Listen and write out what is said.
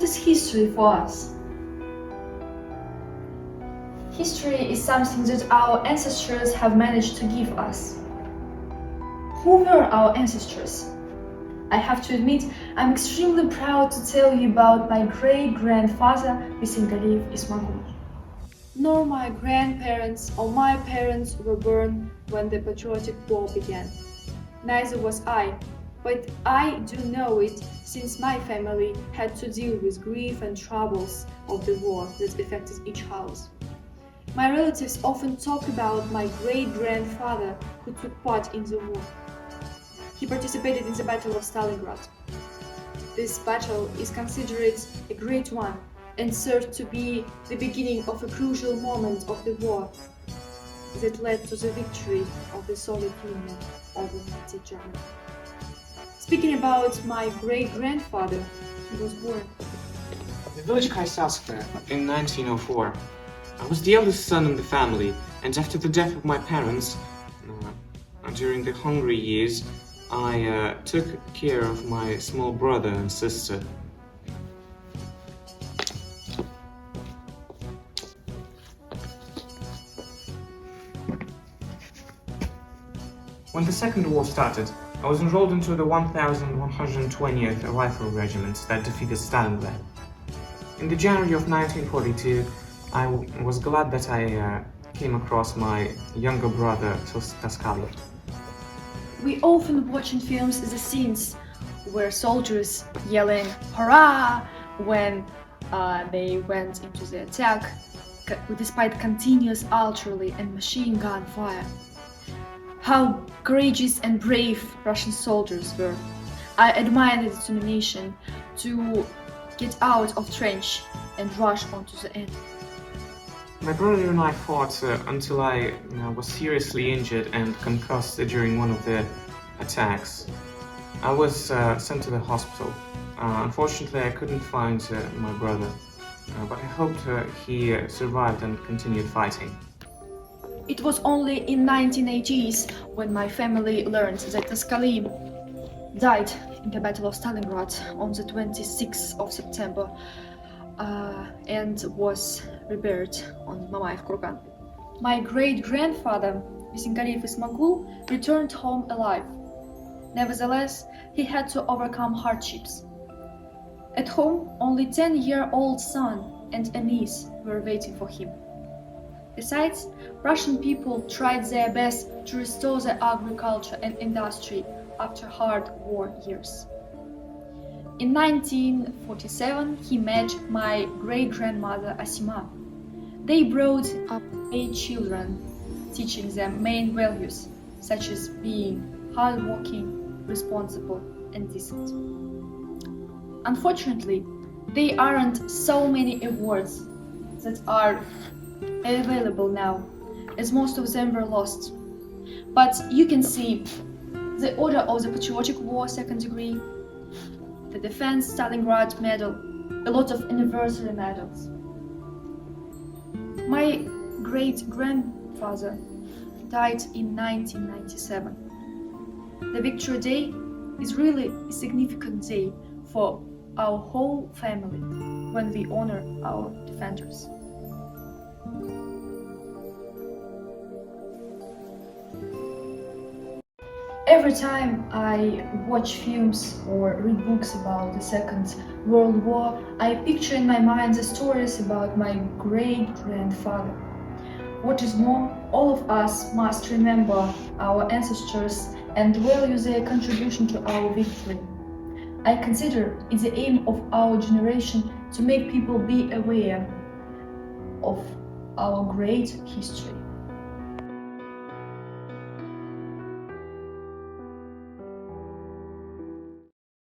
is history for us? History is something that our ancestors have managed to give us. Who were our ancestors? I have to admit, I'm extremely proud to tell you about my great-grandfather, Bisingaliyev Ismagul. Nor my grandparents or my parents were born when the Patriotic War began. Neither was I, but I do know it since my family had to deal with grief and troubles of the war that affected each house. My relatives often talk about my great-grandfather who took part in the war. He participated in the Battle of Stalingrad. This battle is considered a great one and served to be the beginning of a crucial moment of the war that led to the victory of the Soviet Union over Nazi Germany. Speaking about my great-grandfather, he was born in the village Kaisatska in 1904. I was the eldest son in the family, and after the death of my parents, during the hungry years, I took care of my small brother and sister. When the Second War started, I was enrolled into the 1120th Rifle Regiment that defeated Stalingrad. In the January of 1942, I was glad that I came across my younger brother, Taskali. We often watch in films the scenes where soldiers yelling "Hurrah!" when they went into the attack, despite continuous artillery and machine gun fire. How courageous and brave Russian soldiers were. I admire the determination to get out of trench and rush onto the end. My brother and I fought until I was seriously injured and concussed during one of the attacks. I was sent to the hospital. Unfortunately, I couldn't find my brother, but I hoped he survived and continued fighting. It was only in 1980s when my family learned that Taskali died in the Battle of Stalingrad on the 26th of September and was reburied on Mamayev Kurgan. My great-grandfather, Bisingaliyev Ismagul, returned home alive. Nevertheless, he had to overcome hardships. At home, only 10-year-old son and a niece were waiting for him. Besides, Russian people tried their best to restore their agriculture and industry after hard war years. In 1947, he met my great-grandmother Asima. They brought up 8 children, teaching them main values, such as being hardworking, responsible, and decent. Unfortunately, there aren't so many awards that are available now, as most of them were lost. But you can see the Order of the Patriotic War 2nd degree, the Defense Stalingrad Medal, a lot of anniversary medals. My great-grandfather died in 1997. The Victory Day is really a significant day for our whole family when we honor our defenders. Every time I watch films or read books about the Second World War, I picture in my mind the stories about my great-grandfather. What is more, all of us must remember our ancestors and value their contribution to our victory. I consider it the aim of our generation to make people be aware of our great history.